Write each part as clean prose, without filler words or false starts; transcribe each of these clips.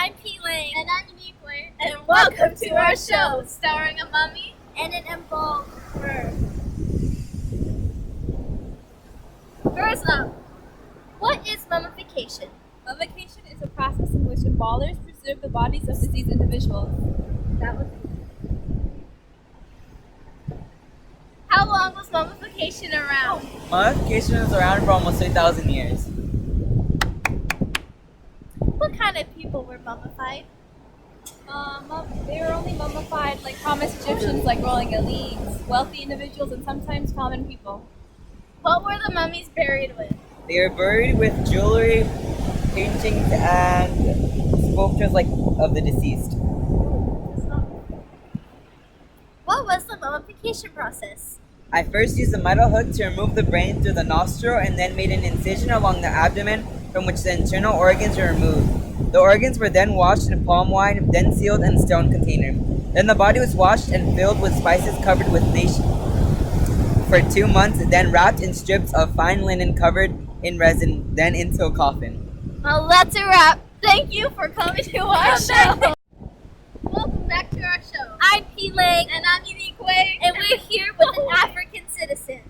I'm P. Lane. And I'm Unique. And welcome to our show, starring a mummy and an embalmer. First up, what is mummification? Mummification is a process in which embalmers preserve the bodies of deceased individuals. That was How long was mummification around? Mummification was around for almost 3,000 years. What kind of people were mummified? They were only mummified like promised Egyptians, like ruling elites, wealthy individuals, and sometimes common people. What were the mummies buried with? They were buried with jewelry, paintings, and sculptures of the deceased. What was the mummification process? I first used a metal hook to remove the brain through the nostril and then made an incision along the abdomen from which the internal organs were removed. The organs were then washed in palm wine, then sealed in a stone container. Then the body was washed and filled with spices covered with nation for 2 months, then wrapped in strips of fine linen covered in resin, then into a coffin. Well, that's a wrap. Thank you for coming to our show. Welcome back to our show. I'm P. Lang. And I'm Unique Way. And we're here with an African citizen.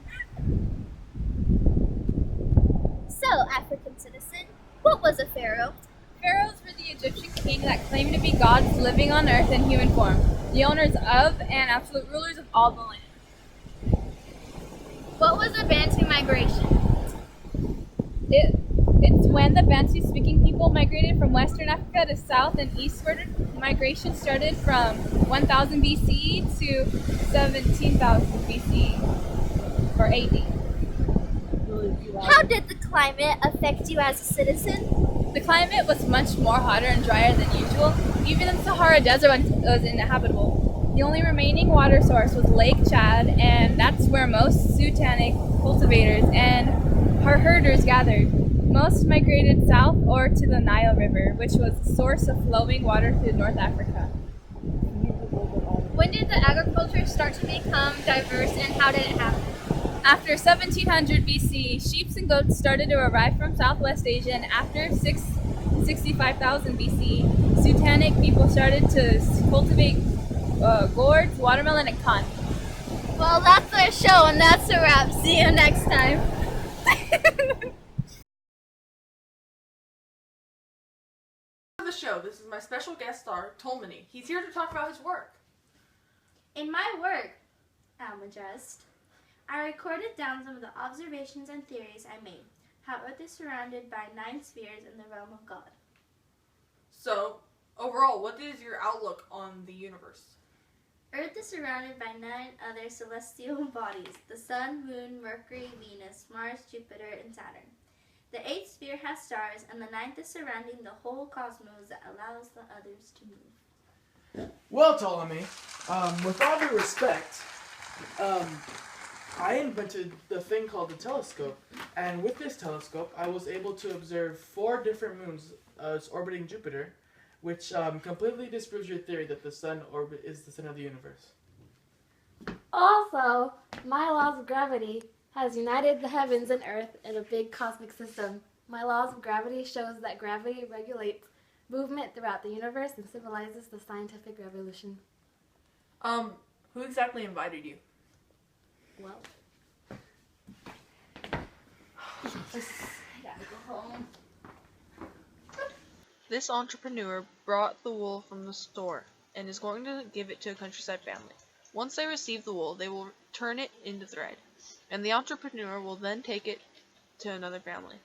So, African citizen, what was a pharaoh? Pharaohs were the Egyptian king that claimed to be gods living on earth in human form, the owners of and absolute rulers of all the land. What was a Bantu migration? It's when the Bantu-speaking people migrated from Western Africa to South and eastward. Migration started from 1000 BC to 17,000 BC or AD. How did the climate affect you as a citizen? The climate was much more hotter and drier than usual. Even the Sahara Desert was inhabitable. The only remaining water source was Lake Chad, and that's where most Sultanic cultivators and herders gathered. Most migrated south or to the Nile River, which was the source of flowing water to North Africa. When did the agriculture start to become diverse, and how did it happen? After 1700 BC, sheep and goats started to arrive from Southwest Asia, and after 65,000 BC, Sultanic people started to cultivate gourds, watermelon, and cotton. Well, that's our show, and that's a wrap. See you next time. The show. This is my special guest star, Tolmany. He's here to talk about his work. In my work, Almagest, I recorded down some of the observations and theories I made, how Earth is surrounded by 9 spheres in the realm of God. So, overall, what is your outlook on the universe? Earth is surrounded by 9 other celestial bodies: the Sun, Moon, Mercury, Venus, Mars, Jupiter, and Saturn. The 8th sphere has stars, and the 9th is surrounding the whole cosmos that allows the others to move. Well, Ptolemy, with all due respect, I invented the thing called the telescope, and with this telescope, I was able to observe 4 different moons orbiting Jupiter, which completely disproves your theory that the sun is the center of the universe. Also, my laws of gravity has united the heavens and earth in a big cosmic system. My laws of gravity shows that gravity regulates movement throughout the universe and symbolizes the scientific revolution. Who exactly invited you? Well, This entrepreneur brought the wool from the store and is going to give it to a countryside family. Once they receive the wool, they will turn it into thread, and the entrepreneur will then take it to another family.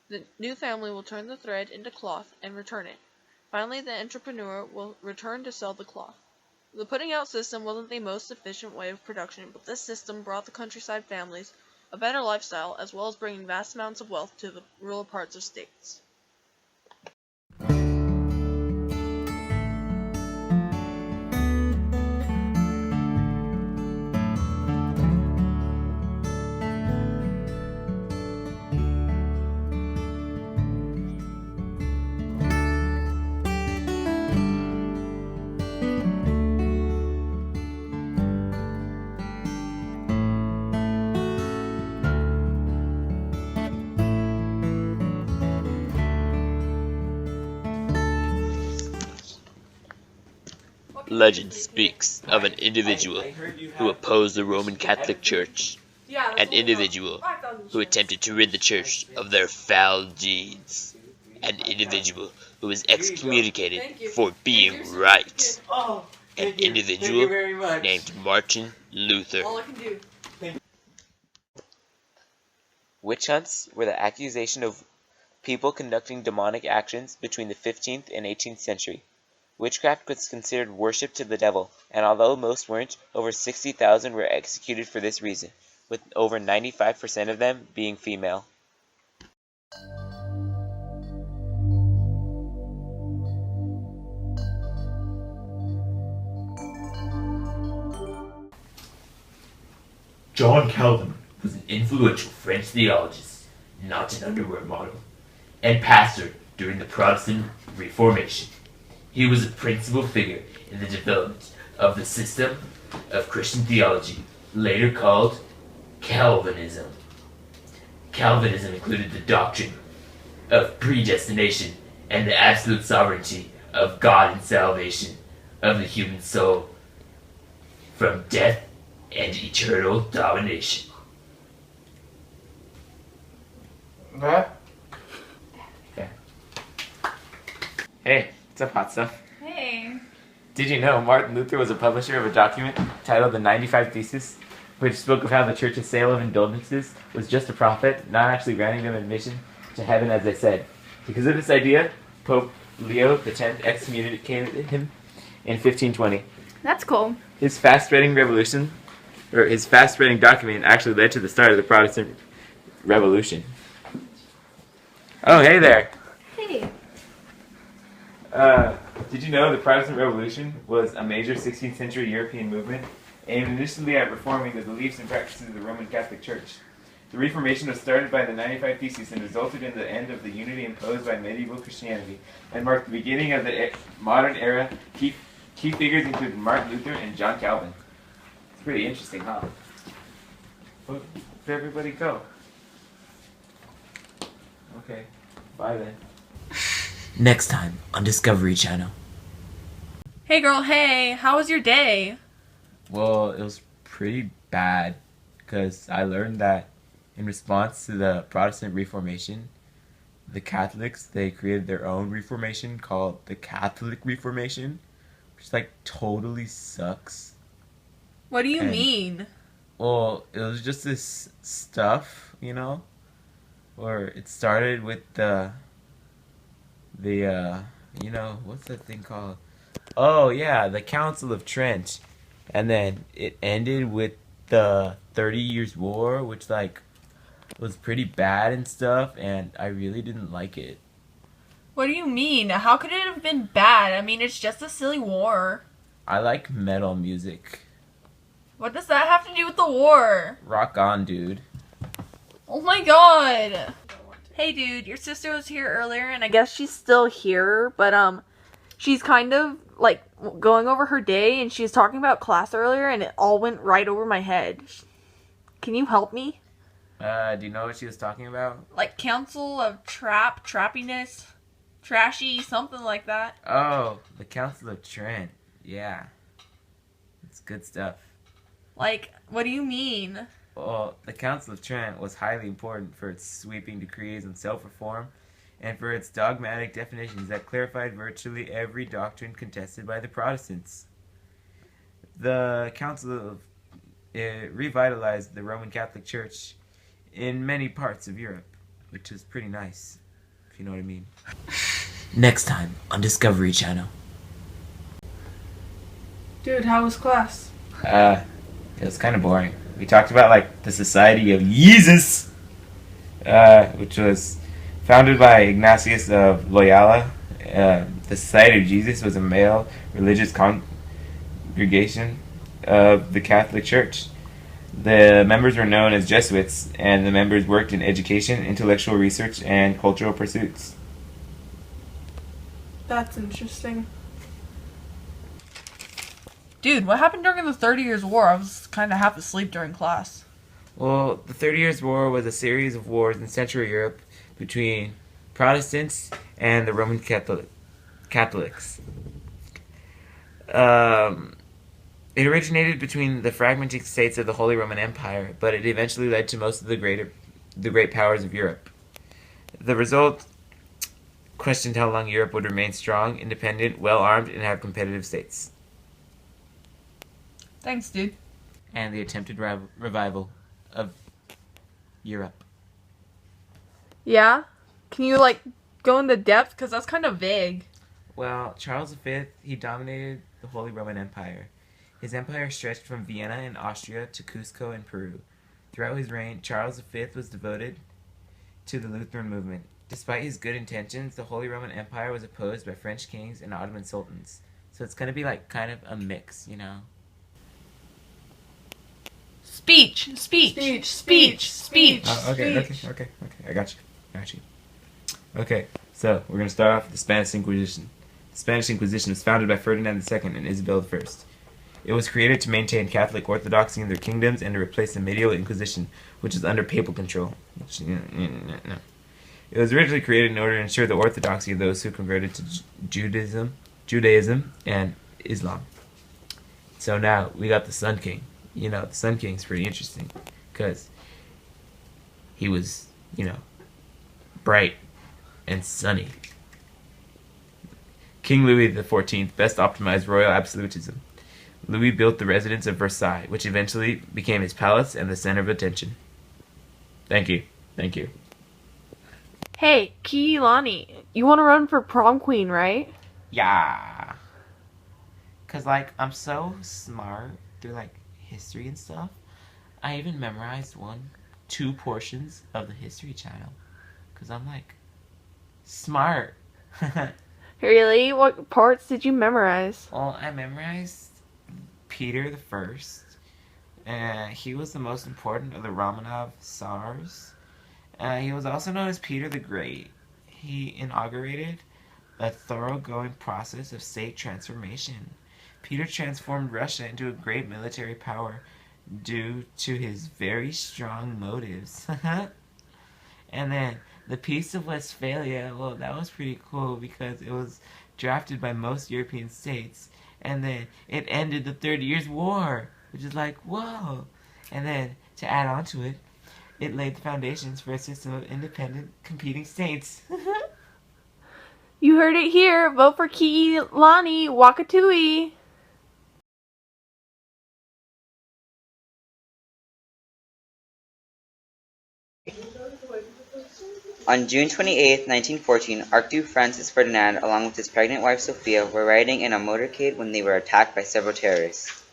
The new family will turn the thread into cloth and return it. Finally, the entrepreneur will return to sell the cloth. The putting out system wasn't the most efficient way of production, but this system brought the countryside families a better lifestyle, as well as bringing vast amounts of wealth to the rural parts of states. Legend speaks of an individual who opposed the Roman Catholic Church, an individual who attempted to rid the church of their foul deeds, an individual who was excommunicated for being right, an individual named Martin Luther. All I can do. Witch hunts were the accusation of people conducting demonic actions between the 15th and 18th century. Witchcraft was considered worship to the devil, and although most weren't, over 60,000 were executed for this reason, with over 95% of them being female. John Calvin was an influential French theologist, not an underwear model, and pastor during the Protestant Reformation. He was a principal figure in the development of the system of Christian theology, later called Calvinism. Calvinism included the doctrine of predestination and the absolute sovereignty of God in salvation of the human soul from death and eternal domination. What? Yeah. Hey, what's up, hot stuff? Hey. Did you know Martin Luther was a publisher of a document titled the 95 Theses, which spoke of how the church's sale of indulgences was just a profit, not actually granting them admission to heaven as they said. Because of this idea, Pope Leo X excommunicated him in 1520. That's cool. His fast-spreading document actually led to the start of the Protestant Revolution. Oh, hey there. Hey. Did you know the Protestant Revolution was a major 16th century European movement aimed initially at reforming the beliefs and practices of the Roman Catholic Church? The Reformation was started by the 95 Theses and resulted in the end of the unity imposed by medieval Christianity and marked the beginning of the modern era. Key figures included Martin Luther and John Calvin. It's pretty interesting, huh? Where'd everybody go? Okay, bye then. Next time on Discovery Channel. Hey girl, hey, how was your day? Well, it was pretty bad because I learned that in response to the Protestant Reformation, the Catholics, they created their own Reformation called the Catholic Reformation, which like totally sucks. What do you mean? Well, it was just this stuff, where it started with the what's that thing called? Oh yeah, the Council of Trent, and then it ended with the 30 Years' War, which was pretty bad and stuff, and I really didn't like it. What do you mean? How could it have been bad? I mean, it's just a silly war. I like metal music. What does that have to do with the war? Rock on, dude. Oh my god! Hey dude, your sister was here earlier and I guess she's still here, but she's kind of going over her day and she was talking about class earlier and it all went right over my head. Can you help me? Do you know what she was talking about? Council of Trappiness, Trashy, something like that. Oh, the Council of Trent. Yeah. It's good stuff. What do you mean? Well, the Council of Trent was highly important for its sweeping decrees on self-reform and for its dogmatic definitions that clarified virtually every doctrine contested by the Protestants. The Council revitalized the Roman Catholic Church in many parts of Europe, which is pretty nice, if you know what I mean. Next time on Discovery Channel. Dude, how was class? It was kind of boring. We talked about the Society of Jesus, which was founded by Ignatius of Loyola. The Society of Jesus was a male religious congregation of the Catholic Church. The members were known as Jesuits, and the members worked in education, intellectual research, and cultural pursuits. That's interesting. Dude, what happened during the 30 Years' War? I was kind of half asleep during class. Well, the 30 Years' War was a series of wars in Central Europe between Protestants and the Roman Catholics. It originated between the fragmented states of the Holy Roman Empire, but it eventually led to most of the great powers of Europe. The result questioned how long Europe would remain strong, independent, well-armed, and have competitive states. Thanks, dude. And the attempted revival of Europe. Yeah? Can you, go into depth? Because that's kind of vague. Well, Charles V, he dominated the Holy Roman Empire. His empire stretched from Vienna in Austria to Cusco in Peru. Throughout his reign, Charles V was devoted to the Lutheran movement. Despite his good intentions, the Holy Roman Empire was opposed by French kings and Ottoman sultans. So it's going to be kind of a mix, you know? Speech. Okay. I got you. Okay, so we're going to start off with the Spanish Inquisition. The Spanish Inquisition was founded by Ferdinand II and Isabel I. It was created to maintain Catholic orthodoxy in their kingdoms and to replace the medieval Inquisition, which was under papal control. It was originally created in order to ensure the orthodoxy of those who converted to Judaism and Islam. So now we got the Sun King. You know, the Sun King's pretty interesting because he was, bright and sunny. King Louis XIV best optimized royal absolutism. Louis built the residence of Versailles, which eventually became his palace and the center of attention. Thank you. Hey, Keelani, you want to run for prom queen, right? Yeah. Because, I'm so smart through, history and stuff. I even memorized 2 portions of the History Channel. Because I'm, smart. Really? What parts did you memorize? Well, I memorized Peter I. He was the most important of the Romanov Tsars. He was also known as Peter the Great. He inaugurated a thoroughgoing process of state transformation. Peter transformed Russia into a great military power due to his very strong motives. And then the Peace of Westphalia, well, that was pretty cool because it was drafted by most European states. And then it ended the 30 Years' War, which is whoa. And then, to add on to it, it laid the foundations for a system of independent, competing states. You heard it here. Vote for Keelani Wakatui. On June 28, 1914, Archduke Francis Ferdinand, along with his pregnant wife Sophia, were riding in a motorcade when they were attacked by several terrorists.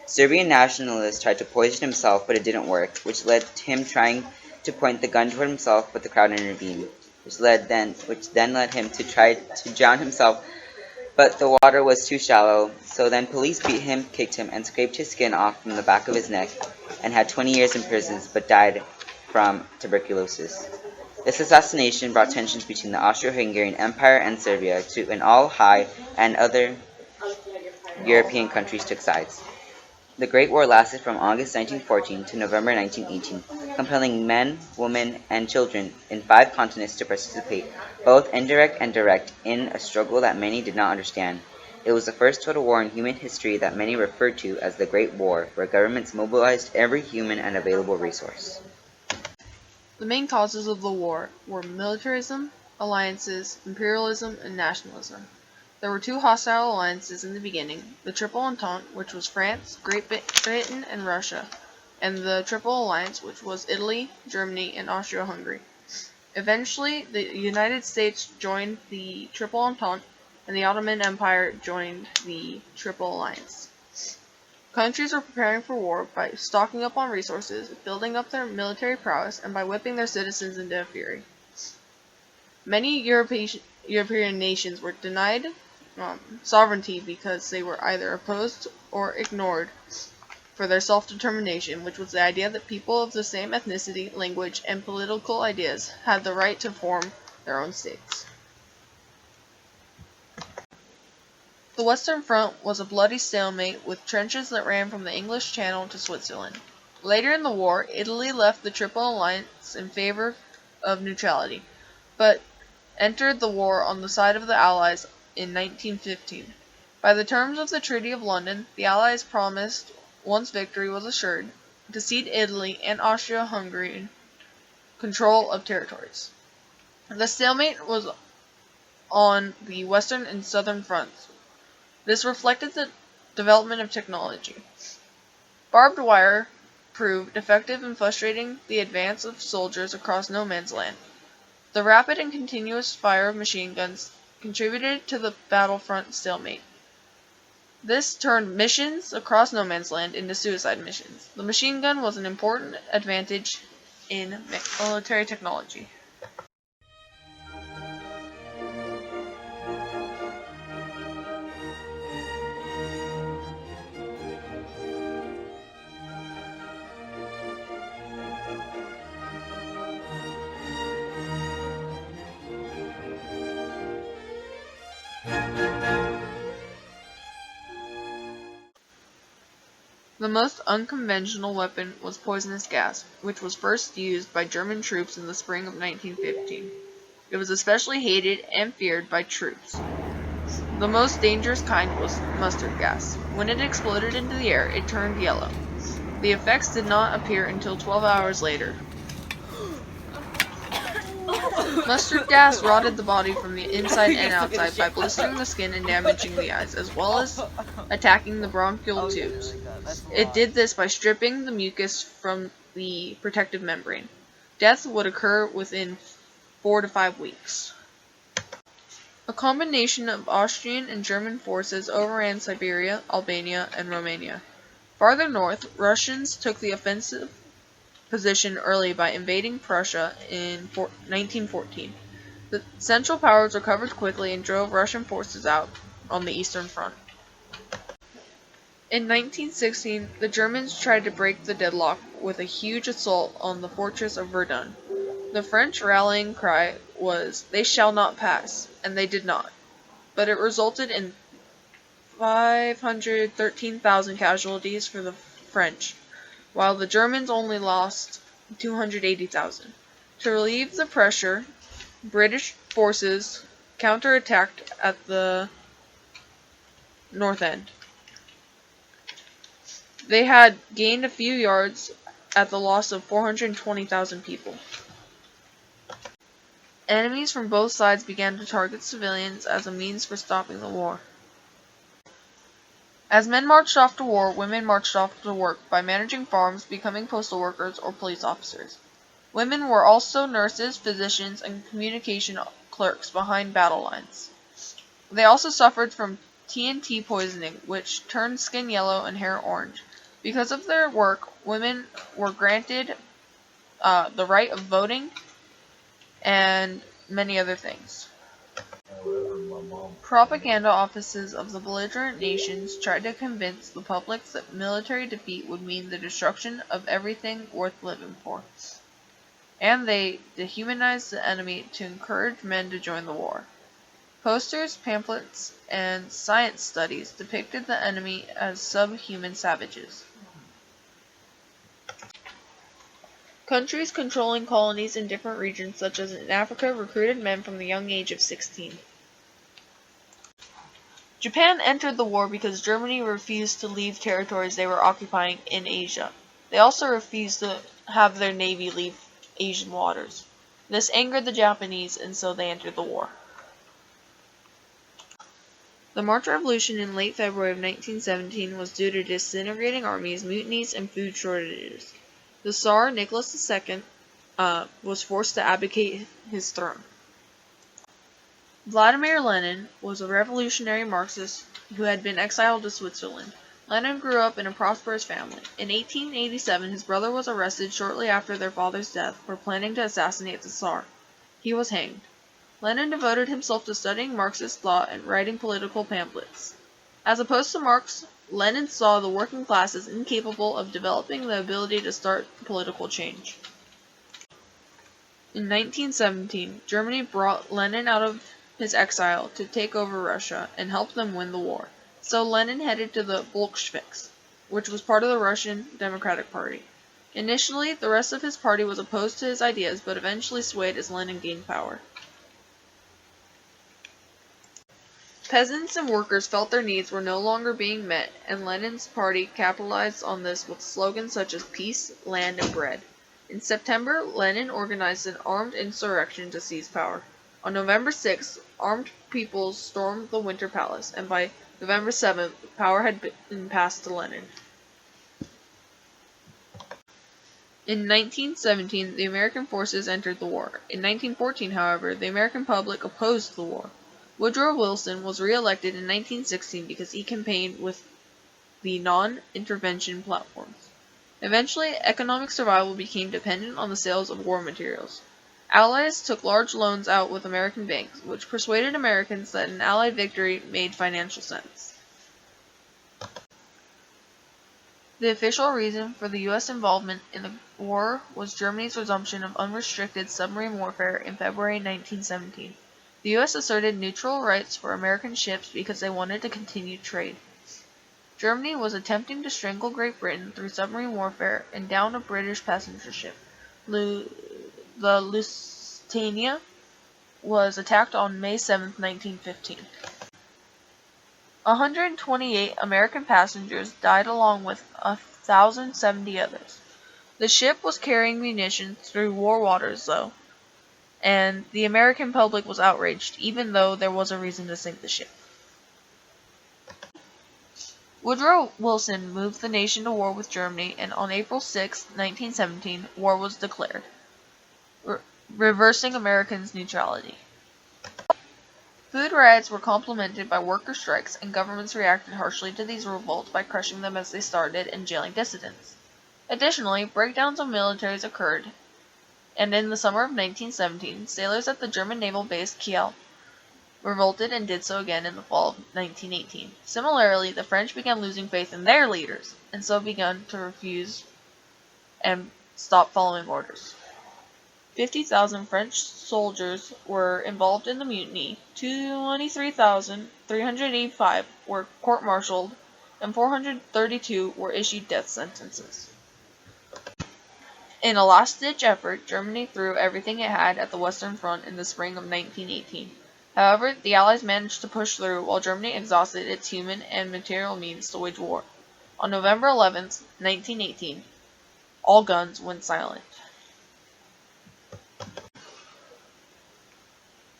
Serbian nationalists tried to poison himself, but it didn't work, which led to him trying to point the gun toward himself, but the crowd intervened, which then led him to try to drown himself, but the water was too shallow. So then police beat him, kicked him, and scraped his skin off from the back of his neck, and had 20 years in prison, but died from tuberculosis. This assassination brought tensions between the Austro-Hungarian Empire and Serbia to an all-high, and other European countries took sides. The Great War lasted from August 1914 to November 1918, compelling men, women, and children in 5 continents to participate, both indirect and direct, in a struggle that many did not understand. It was the first total war in human history that many referred to as the Great War, where governments mobilized every human and available resource. The main causes of the war were militarism, alliances, imperialism, and nationalism. There were 2 hostile alliances in the beginning, the Triple Entente, which was France, Great Britain, and Russia, and the Triple Alliance, which was Italy, Germany, and Austria-Hungary. Eventually, the United States joined the Triple Entente, and the Ottoman Empire joined the Triple Alliance. Countries were preparing for war by stocking up on resources, building up their military prowess, and by whipping their citizens into a fury. Many European nations were denied sovereignty because they were either opposed or ignored for their self-determination, which was the idea that people of the same ethnicity, language, and political ideas had the right to form their own states. The Western Front was a bloody stalemate with trenches that ran from the English Channel to Switzerland. Later in the war, Italy left the Triple Alliance in favor of neutrality, but entered the war on the side of the Allies in 1915. By the terms of the Treaty of London, the Allies promised, once victory was assured, to cede Italy and Austria-Hungary control of territories. The stalemate was on the western and southern fronts. This reflected the development of technology. Barbed wire proved effective in frustrating the advance of soldiers across no man's land. The rapid and continuous fire of machine guns contributed to the battlefront stalemate. This turned missions across no man's land into suicide missions. The machine gun was an important advantage in military technology. The most unconventional weapon was poisonous gas, which was first used by German troops in the spring of 1915. It was especially hated and feared by troops. The most dangerous kind was mustard gas. When it exploded into the air, it turned yellow. The effects did not appear until 12 hours later. Mustard gas rotted the body from the inside and outside by blistering the skin and damaging the eyes, as well as attacking the bronchial tubes. It did this by stripping the mucus from the protective membrane. Death would occur within 4 to 5 weeks. A combination of Austrian and German forces overran Siberia, Albania, and Romania. Farther north, Russians took the offensive position early by invading Prussia in 1914. The Central Powers recovered quickly and drove Russian forces out on the Eastern Front. In 1916, the Germans tried to break the deadlock with a huge assault on the fortress of Verdun. The French rallying cry was, "They shall not pass," and they did not. But it resulted in 513,000 casualties for the French, while the Germans only lost 280,000. To relieve the pressure, British forces counterattacked at the north end. They had gained a few yards at the loss of 420,000 people. Enemies from both sides began to target civilians as a means for stopping the war. As men marched off to war, women marched off to work by managing farms, becoming postal workers, or police officers. Women were also nurses, physicians, and communication clerks behind battle lines. They also suffered from TNT poisoning, which turned skin yellow and hair orange. Because of their work, women were granted the right of voting and many other things. Propaganda offices of the belligerent nations tried to convince the public that military defeat would mean the destruction of everything worth living for. And they dehumanized the enemy to encourage men to join the war. Posters, pamphlets, and science studies depicted the enemy as subhuman savages. Countries controlling colonies in different regions, such as in Africa, recruited men from the young age of 16. Japan entered the war because Germany refused to leave territories they were occupying in Asia. They also refused to have their navy leave Asian waters. This angered the Japanese, and so they entered the war. The March Revolution in late February of 1917 was due to disintegrating armies, mutinies, and food shortages. The Tsar, Nicholas II, was forced to abdicate his throne. Vladimir Lenin was a revolutionary Marxist who had been exiled to Switzerland. Lenin grew up in a prosperous family. In 1887, his brother was arrested shortly after their father's death for planning to assassinate the Tsar. He was hanged. Lenin devoted himself to studying Marxist thought and writing political pamphlets. As opposed to Marx, Lenin saw the working class as incapable of developing the ability to start political change. In 1917, Germany brought Lenin out of his exile to take over Russia and help them win the war. So Lenin headed to the Bolsheviks, which was part of the Russian Democratic Party. Initially, the rest of his party was opposed to his ideas, but eventually swayed as Lenin gained power. Peasants and workers felt their needs were no longer being met, and Lenin's party capitalized on this with slogans such as peace, land, and bread. In September, Lenin organized an armed insurrection to seize power. On November 6th, armed people stormed the Winter Palace, and by November 7th, power had been passed to Lenin. In 1917, the American forces entered the war. In 1914, however, the American public opposed the war. Woodrow Wilson was re-elected in 1916 because he campaigned with the non-intervention platforms. Eventually, economic survival became dependent on the sales of war materials. Allies took large loans out with American banks, which persuaded Americans that an Allied victory made financial sense. The official reason for the U.S. involvement in the war was Germany's resumption of unrestricted submarine warfare in February 1917. The U.S. asserted neutral rights for American ships because they wanted to continue trade. Germany was attempting to strangle Great Britain through submarine warfare and down a British passenger ship. The Lusitania was attacked on May 7, 1915. 128 American passengers died along with 1,070 others. The ship was carrying munitions through war waters, though, and the American public was outraged, even though there was a reason to sink the ship. Woodrow Wilson moved the nation to war with Germany, and on April 6, 1917, war was declared, reversing Americans' neutrality. Food riots were complemented by worker strikes, and governments reacted harshly to these revolts by crushing them as they started and jailing dissidents. Additionally, breakdowns of militaries occurred, and in the summer of 1917, sailors at the German naval base Kiel revolted and did so again in the fall of 1918. Similarly, the French began losing faith in their leaders, and so began to refuse and stop following orders. 50,000 French soldiers were involved in the mutiny, 23,385 were court-martialed, and 432 were issued death sentences. In a last-ditch effort, Germany threw everything it had at the Western Front in the spring of 1918. However, the Allies managed to push through while Germany exhausted its human and material means to wage war. On November 11, 1918, all guns went silent.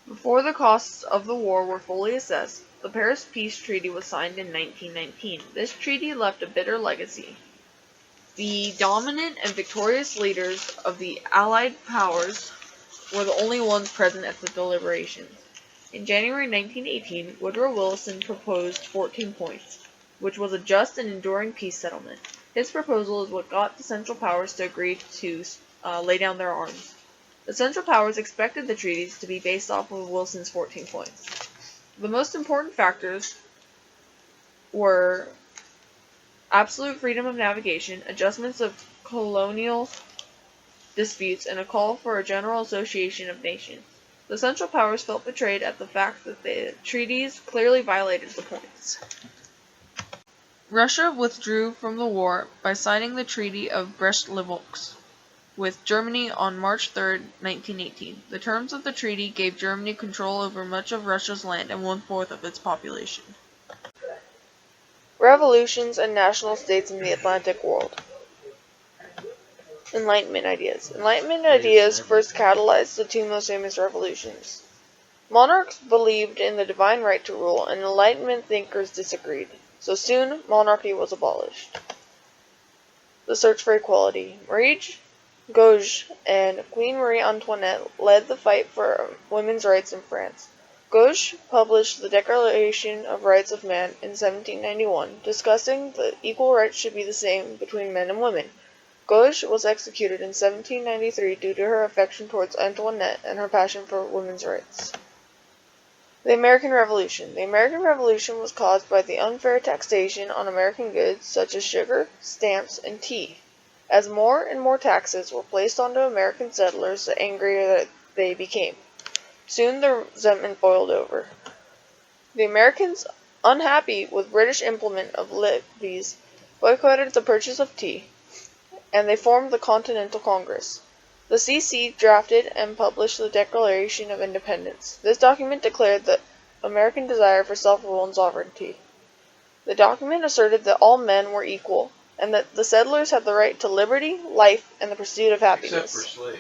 Before the costs of the war were fully assessed, the Paris Peace Treaty was signed in 1919. This treaty left a bitter legacy. The dominant and victorious leaders of the Allied powers were the only ones present at the deliberations. In January 1918, Woodrow Wilson proposed 14 points, which was a just and enduring peace settlement. His proposal is what got the Central Powers to agree to lay down their arms. The Central Powers expected the treaties to be based off of Wilson's 14 points. The most important factors were absolute freedom of navigation, adjustments of colonial disputes, and a call for a general association of nations. The Central Powers felt betrayed at the fact that the treaties clearly violated the points. Russia withdrew from the war by signing the Treaty of Brest-Litovsk with Germany on March 3, 1918. The terms of the treaty gave Germany control over much of Russia's land and 1/4 of its population. Revolutions and national states in the Atlantic world. Enlightenment ideas. Enlightenment ideas first catalyzed the two most famous revolutions. Monarchs believed in the divine right to rule, and Enlightenment thinkers disagreed. So soon, monarchy was abolished. The search for equality. Marie Gouge and Queen Marie Antoinette led the fight for women's rights in France. Gouge published the Declaration of Rights of Man in 1791, discussing that equal rights should be the same between men and women. Gouge was executed in 1793 due to her affection towards Antoinette and her passion for women's rights. The American Revolution. The American Revolution was caused by the unfair taxation on American goods such as sugar, stamps, and tea. As more and more taxes were placed onto American settlers, the angrier they became. Soon the resentment boiled over. The Americans, unhappy with British implement of levies, boycotted the purchase of tea, and they formed the Continental Congress. The CC drafted and published the Declaration of Independence. This document declared that American desire for self-rule and sovereignty. The document asserted that all men were equal, and that the settlers had the right to liberty, life, and the pursuit of happiness. Except for slaves.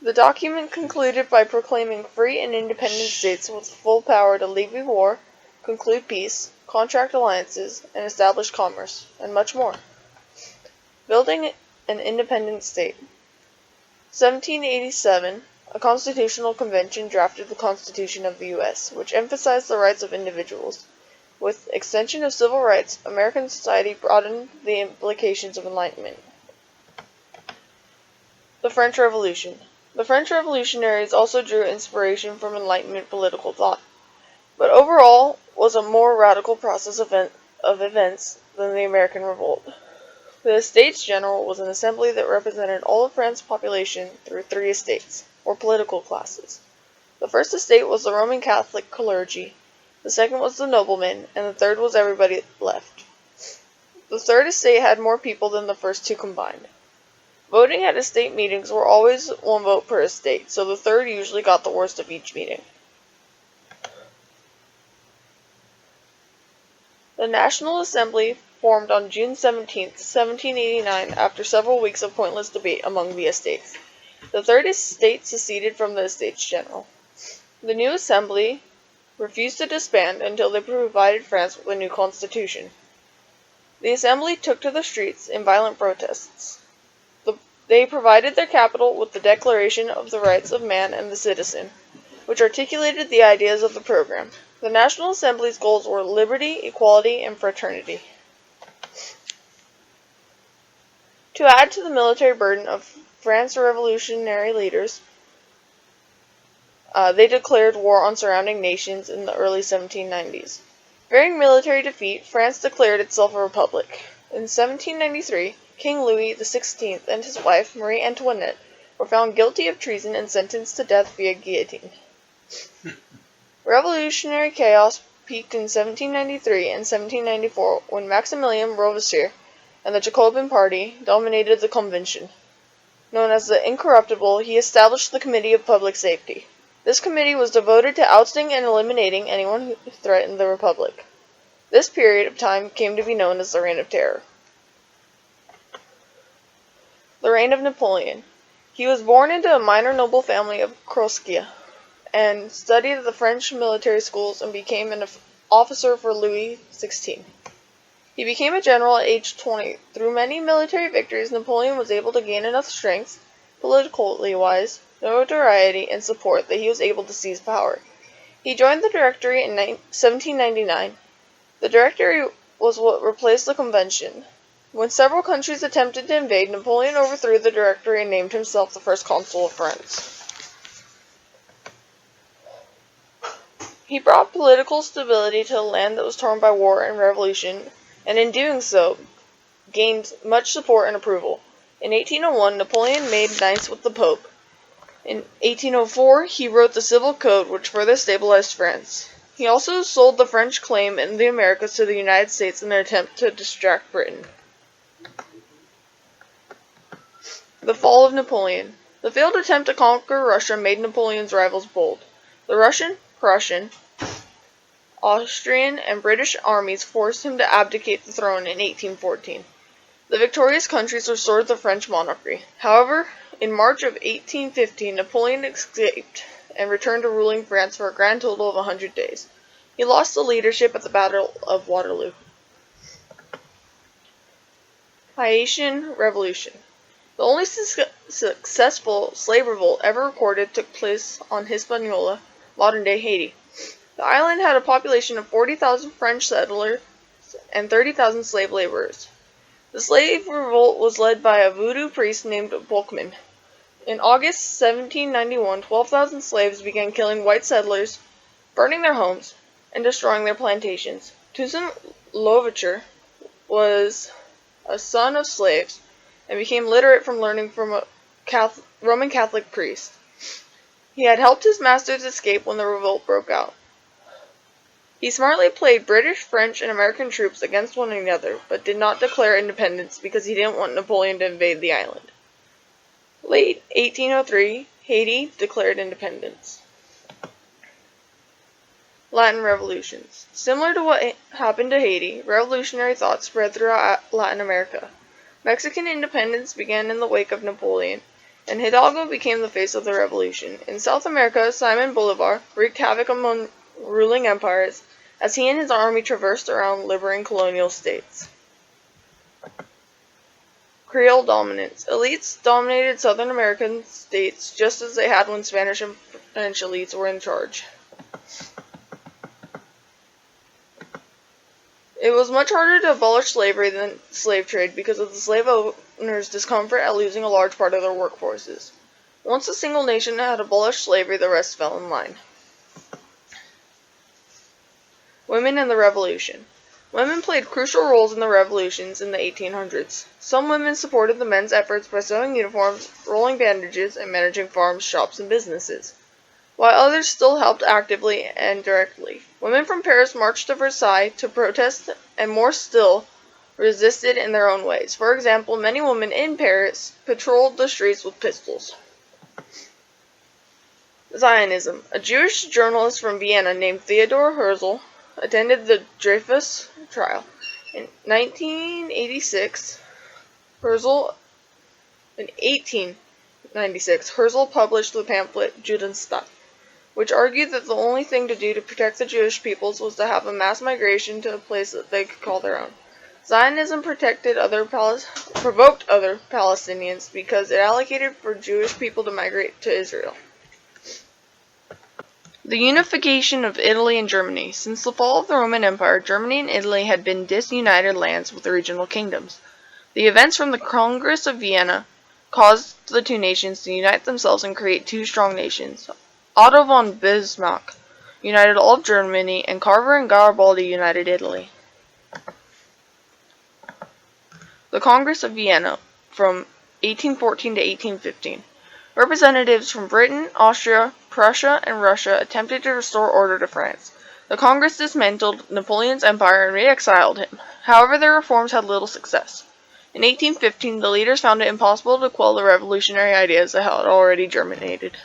The document concluded by proclaiming free and independent states with full power to levy war, conclude peace, contract alliances, and establish commerce, and much more. Building an independent state. 1787, a constitutional convention drafted the Constitution of the U.S., which emphasized the rights of individuals. With extension of civil rights, American society broadened the implications of enlightenment. The French Revolution. The French revolutionaries also drew inspiration from Enlightenment political thought, but overall was a more radical process of events than the American Revolt. The Estates General was an assembly that represented all of France's population through 3 estates, or political classes. The first estate was the Roman Catholic clergy, the second was the noblemen, and the third was everybody left. The third estate had more people than the first 2 combined. Voting at estate meetings were always 1 vote per estate, so the third usually got the worst of each meeting. The National Assembly formed on June 17, 1789, after several weeks of pointless debate among the estates. The third estate seceded from the Estates General. The new assembly refused to disband until they provided France with a new constitution. The assembly took to the streets in violent protests. They provided their capital with the Declaration of the Rights of Man and the Citizen, which articulated the ideas of the program. The National Assembly's goals were liberty, equality, and fraternity. To add to the military burden of France's revolutionary leaders, they declared war on surrounding nations in the early 1790s. Fearing military defeat, France declared itself a republic. In 1793, King Louis XVI and his wife, Marie Antoinette, were found guilty of treason and sentenced to death via guillotine. Revolutionary chaos peaked in 1793 and 1794 when Maximilien Robespierre and the Jacobin Party dominated the Convention. Known as the Incorruptible, he established the Committee of Public Safety. This committee was devoted to ousting and eliminating anyone who threatened the Republic. This period of time came to be known as the Reign of Terror. The reign of Napoleon. He was born into a minor noble family of Croatia and studied at the French military schools and became an officer for Louis XVI. He became a general at age 20. Through many military victories, Napoleon was able to gain enough strength, politically wise, notoriety, and support that he was able to seize power. He joined the Directory in 1799. The Directory was what replaced the Convention. When several countries attempted to invade, Napoleon overthrew the Directory and named himself the first consul of France. He brought political stability to a land that was torn by war and revolution, and in doing so, gained much support and approval. In 1801, Napoleon made nice with the Pope. In 1804, he wrote the Civil Code, which further stabilized France. He also sold the French claim in the Americas to the United States in an attempt to distract Britain. The fall of Napoleon. The failed attempt to conquer Russia made Napoleon's rivals bold. The Russian, Prussian, Austrian, and British armies forced him to abdicate the throne in 1814. The victorious countries restored the French monarchy. However, in March of 1815, Napoleon escaped and returned to ruling France for a grand total of 100 days. He lost the leadership at the Battle of Waterloo. Haitian Revolution. The only successful slave revolt ever recorded took place on Hispaniola, modern-day Haiti. The island had a population of 40,000 French settlers and 30,000 slave laborers. The slave revolt was led by a voodoo priest named Boukman. In August 1791, 12,000 slaves began killing white settlers, burning their homes, and destroying their plantations. Toussaint Louverture was a son of slaves and became literate from learning from a Roman Catholic priest. He had helped his masters escape when the revolt broke out. He smartly played British, French, and American troops against one another, but did not declare independence because he didn't want Napoleon to invade the island. Late 1803, Haiti declared independence. Latin revolutions. Similar to what happened to Haiti, revolutionary thought spread throughout Latin America. Mexican independence began in the wake of Napoleon, and Hidalgo became the face of the revolution. In South America, Simon Bolivar wreaked havoc among ruling empires as he and his army traversed around liberating colonial states. Creole dominance. Elites dominated Southern American states just as they had when Spanish and French elites were in charge. It was much harder to abolish slavery than slave trade because of the slave owners' discomfort at losing a large part of their workforces. Once a single nation had abolished slavery, the rest fell in line. Women in the Revolution. Women played crucial roles in the revolutions in the 1800s. Some women supported the men's efforts by sewing uniforms, rolling bandages, and managing farms, shops, and businesses, while others still helped actively and directly. Women from Paris marched to Versailles to protest and more still resisted in their own ways. For example, many women in Paris patrolled the streets with pistols. Zionism. A Jewish journalist from Vienna named Theodor Herzl attended the Dreyfus trial. In 1896, Herzl published the pamphlet Judenstaat, which argued that the only thing to do to protect the Jewish peoples was to have a mass migration to a place that they could call their own. Zionism provoked other Palestinians because it allocated for Jewish people to migrate to Israel. The unification of Italy and Germany. Since the fall of the Roman Empire, Germany and Italy had been disunited lands with regional kingdoms. The events from the Congress of Vienna caused the two nations to unite themselves and create two strong nations. Otto von Bismarck united all of Germany, and Carver and Garibaldi united Italy. The Congress of Vienna from 1814 to 1815. Representatives from Britain, Austria, Prussia, and Russia attempted to restore order to France. The Congress dismantled Napoleon's empire and re-exiled him. However, their reforms had little success. In 1815, the leaders found it impossible to quell the revolutionary ideas that had already germinated.